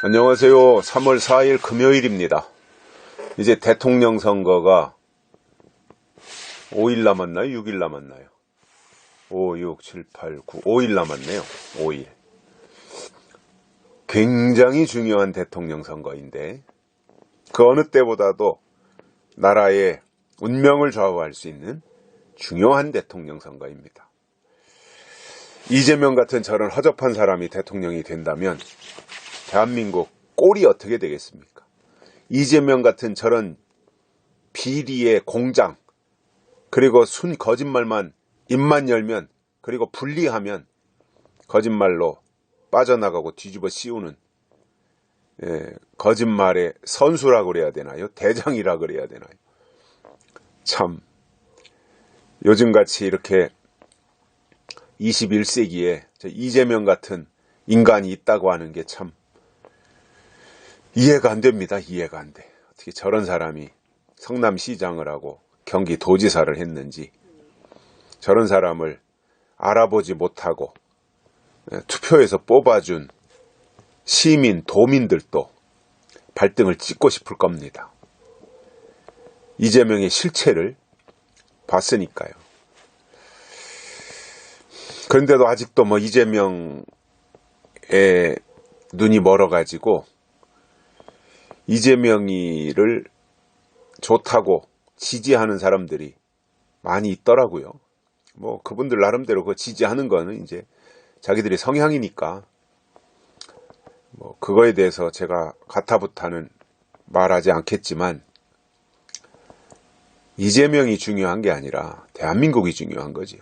안녕하세요. 3월 4일 금요일입니다. 이제 대통령 선거가 5일 남았나요? 6일 남았나요? 5, 6, 7, 8, 9, 5일 남았네요. 5일. 굉장히 중요한 대통령 선거인데 그 어느 때보다도 나라의 운명을 좌우할 수 있는 중요한 대통령 선거입니다. 이재명 같은 저런 허접한 사람이 대통령이 된다면 대한민국 꼴이 어떻게 되겠습니까? 이재명 같은 저런 비리의 공장, 그리고 순 거짓말만 입만 열면, 그리고 분리하면 거짓말로 빠져나가고 뒤집어 씌우는 거짓말의 선수라고 그래야 되나요? 대장이라고 그래야 되나요? 참 요즘같이 이렇게 21세기에 이재명 같은 인간이 있다고 하는 게 참 이해가 안 됩니다. 이해가 안 돼. 어떻게 저런 사람이 성남시장을 하고 경기도지사를 했는지, 저런 사람을 알아보지 못하고 투표에서 뽑아준 시민, 도민들도 발등을 찍고 싶을 겁니다. 이재명의 실체를 봤으니까요. 그런데도 아직도 이재명의 눈이 멀어가지고 이재명이를 좋다고 지지하는 사람들이 많이 있더라고요. 그분들 나름대로 그 지지하는 거는 이제 자기들의 성향이니까 그거에 대해서 제가 가타부타는 말하지 않겠지만, 이재명이 중요한 게 아니라 대한민국이 중요한 거지요.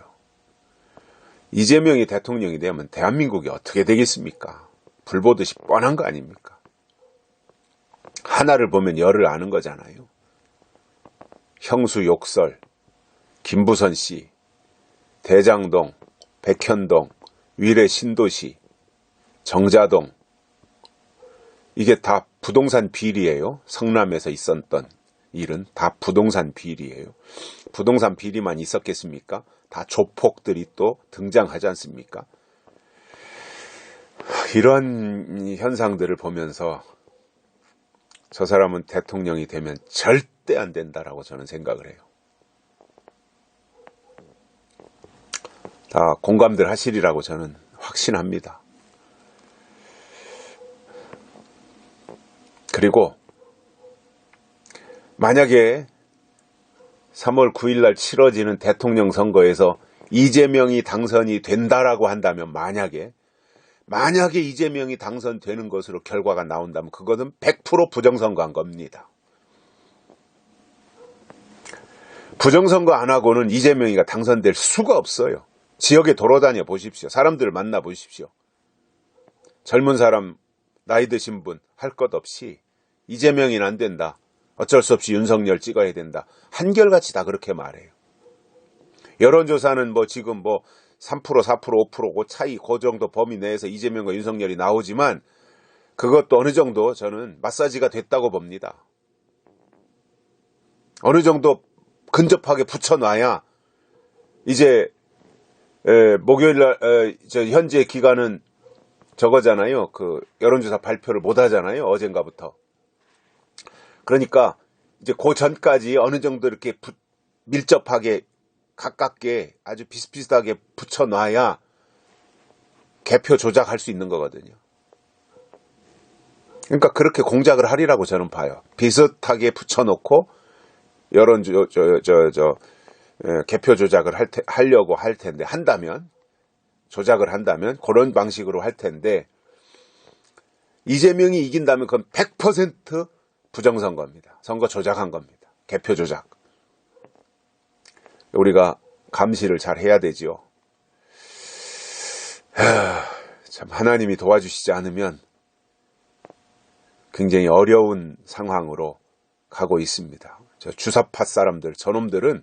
이재명이 대통령이 되면 대한민국이 어떻게 되겠습니까? 불 보듯이 뻔한 거 아닙니까? 하나를 보면 열을 아는 거잖아요. 형수 욕설, 김부선 씨, 대장동, 백현동, 위례 신도시, 정자동, 이게 다 부동산 비리예요. 성남에서 있었던 일은 다 부동산 비리예요. 부동산 비리만 있었겠습니까? 다 조폭들이 또 등장하지 않습니까? 이런 현상들을 보면서 저 사람은 대통령이 되면 절대 안 된다라고 저는 생각을 해요. 다 공감들 하시리라고 저는 확신합니다. 그리고 만약에 3월 9일 날 치러지는 대통령 선거에서 이재명이 당선이 된다라고 한다면, 만약에 이재명이 당선되는 것으로 결과가 나온다면 그것은 100% 부정선거한 겁니다. 부정선거 안 하고는 이재명이가 당선될 수가 없어요. 지역에 돌아다녀 보십시오. 사람들을 만나 보십시오. 젊은 사람, 나이 드신 분 할 것 없이 이재명이는 안 된다, 어쩔 수 없이 윤석열 찍어야 된다, 한결같이 다 그렇게 말해요. 여론조사는 지금 3%, 4%, 5%고 차이 그 정도 범위 내에서 이재명과 윤석열이 나오지만 그것도 어느 정도 저는 마사지가 됐다고 봅니다. 어느 정도 근접하게 붙여놔야 이제 목요일날 현재 기간은 저거잖아요. 그 여론조사 발표를 못 하잖아요. 어젠가부터. 그러니까 이제 그 전까지 어느 정도 이렇게 밀접하게 가깝게 아주 비슷비슷하게 붙여놔야 개표 조작할 수 있는 거거든요. 그러니까 그렇게 공작을 하리라고 저는 봐요. 비슷하게 붙여놓고 개표 조작을 하려고 할 텐데, 조작을 한다면 그런 방식으로 할 텐데, 이재명이 이긴다면 그건 100% 부정선거입니다. 선거 조작한 겁니다. 개표 조작. 우리가 감시를 잘 해야 되지요. 참 하나님이 도와주시지 않으면 굉장히 어려운 상황으로 가고 있습니다. 저 주사파 사람들, 저놈들은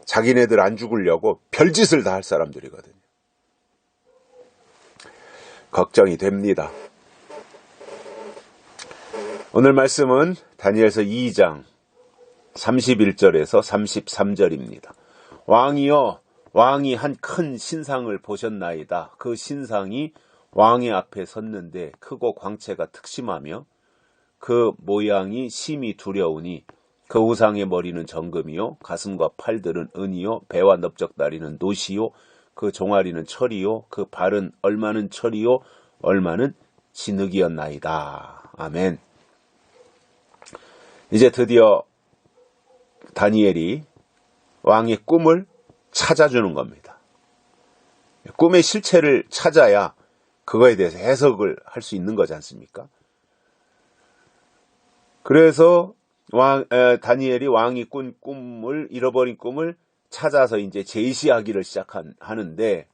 자기네들 안 죽으려고 별짓을 다 할 사람들이거든요. 걱정이 됩니다. 오늘 말씀은 다니엘서 2장 31절에서 33절입니다. 왕이여, 왕이 한 큰 신상을 보셨나이다. 그 신상이 왕의 앞에 섰는데 크고 광채가 특심하며 그 모양이 심히 두려우니 그 우상의 머리는 정금이요 가슴과 팔들은 은이요 배와 넓적다리는 노시요 그 종아리는 철이요 그 발은 얼마는 철이요 얼마는 진흙이었나이다. 아멘. 이제 드디어 다니엘이 왕의 꿈을 찾아주는 겁니다. 꿈의 실체를 찾아야 그거에 대해서 해석을 할 수 있는 거지 않습니까? 그래서 다니엘이 왕이 꾼 꿈을, 잃어버린 꿈을 찾아서 이제 제시하기를 하는데,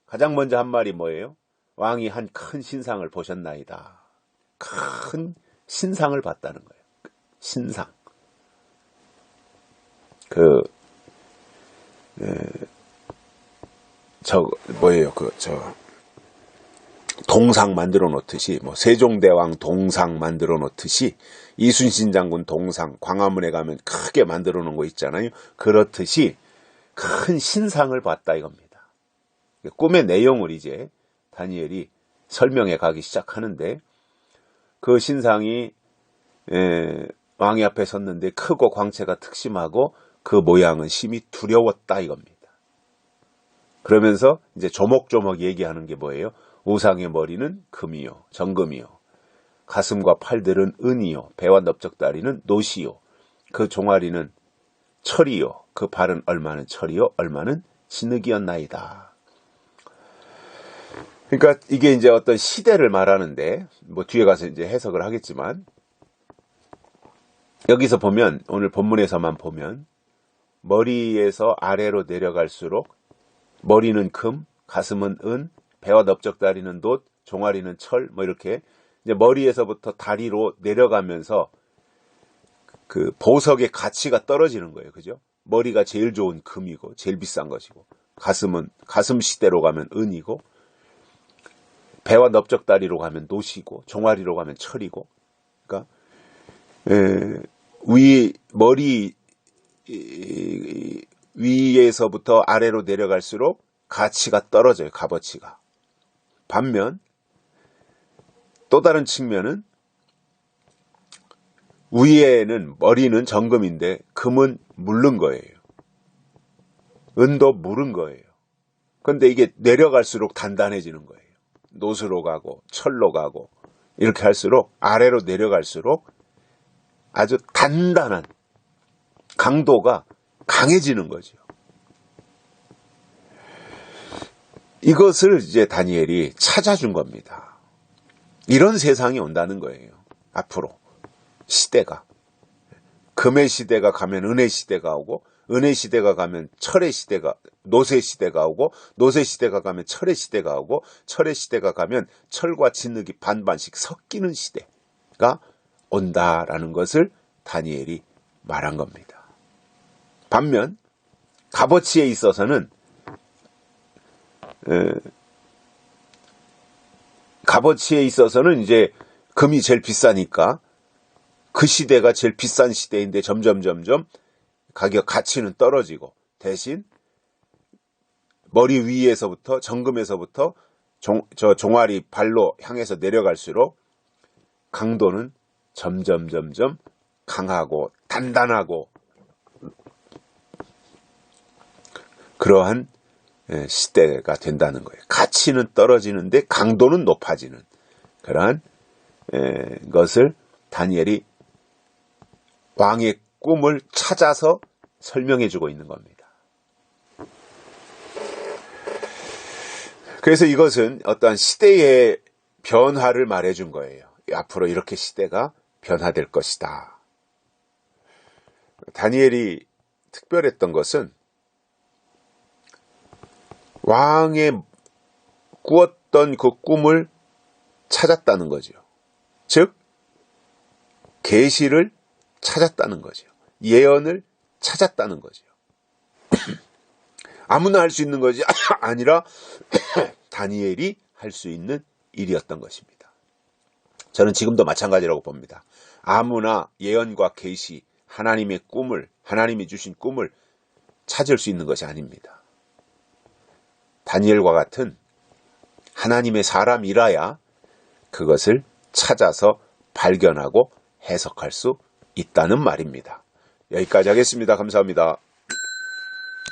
가장 먼저 한 말이 뭐예요? 왕이 한 큰 신상을 보셨나이다. 큰 신상을 봤다는 거예요. 신상. 동상 만들어 놓듯이, 세종대왕 동상 만들어 놓듯이, 이순신 장군 동상, 광화문에 가면 크게 만들어 놓은 거 있잖아요. 그렇듯이 큰 신상을 봤다 이겁니다. 꿈의 내용을 이제 다니엘이 설명해 가기 시작하는데, 그 신상이 왕의 앞에 섰는데 크고 광채가 특심하고 그 모양은 심히 두려웠다 이겁니다. 그러면서 이제 조목조목 얘기하는 게 뭐예요? 우상의 머리는 금이요, 정금이요. 가슴과 팔들은 은이요, 배와 넓적다리는 노시요. 그 종아리는 철이요, 그 발은 얼마는 철이요, 얼마는 진흙이었나이다. 그러니까 이게 이제 어떤 시대를 말하는데, 뒤에 가서 이제 해석을 하겠지만, 여기서 보면, 오늘 본문에서만 보면, 머리에서 아래로 내려갈수록, 머리는 금, 가슴은 은, 배와 넓적다리는 놋, 종아리는 철, 이렇게, 이제 머리에서부터 다리로 내려가면서, 그 보석의 가치가 떨어지는 거예요. 그죠? 머리가 제일 좋은 금이고, 제일 비싼 것이고, 가슴 시대로 가면 은이고, 배와 넓적다리로 가면 노시고, 종아리로 가면 철이고, 그러니까, 머리 위에서부터 아래로 내려갈수록 가치가 떨어져요. 값어치가. 반면 또 다른 측면은 위에는 머리는 정금인데 금은 무른 거예요. 은도 무른 거예요. 그런데 이게 내려갈수록 단단해지는 거예요. 노수로 가고 철로 가고 이렇게 할수록 아래로 내려갈수록 아주 단단한 강도가 강해지는 거죠. 이것을 이제 다니엘이 찾아준 겁니다. 이런 세상이 온다는 거예요. 앞으로 시대가. 금의 시대가 가면 은의 시대가 오고, 은의 시대가 가면 노쇠 시대가 오고, 노쇠 시대가 가면 철의 시대가 오고, 철의 시대가 가면 철과 진흙이 반반씩 섞이는 시대가 온다라는 것을 다니엘이 말한 겁니다. 반면 값어치에 있어서는 이제 금이 제일 비싸니까 그 시대가 제일 비싼 시대인데 점점 가치는 떨어지고, 대신 머리 위에서부터 정금에서부터 종아리 발로 향해서 내려갈수록 강도는 점점 강하고 단단하고 그러한 시대가 된다는 거예요. 가치는 떨어지는데 강도는 높아지는 그러한 것을 다니엘이 왕의 꿈을 찾아서 설명해 주고 있는 겁니다. 그래서 이것은 어떠한 시대의 변화를 말해 준 거예요. 앞으로 이렇게 시대가 변화될 것이다. 다니엘이 특별했던 것은 왕의 꾸었던 그 꿈을 찾았다는 거죠. 즉 계시를 찾았다는 거죠. 예언을 찾았다는 거죠. 아무나 할 수 있는 것이 아니라 다니엘이 할 수 있는 일이었던 것입니다. 저는 지금도 마찬가지라고 봅니다. 아무나 예언과 계시, 하나님이 주신 꿈을 찾을 수 있는 것이 아닙니다. 다니엘과 같은 하나님의 사람이라야 그것을 찾아서 발견하고 해석할 수 있다는 말입니다. 여기까지 하겠습니다. 감사합니다.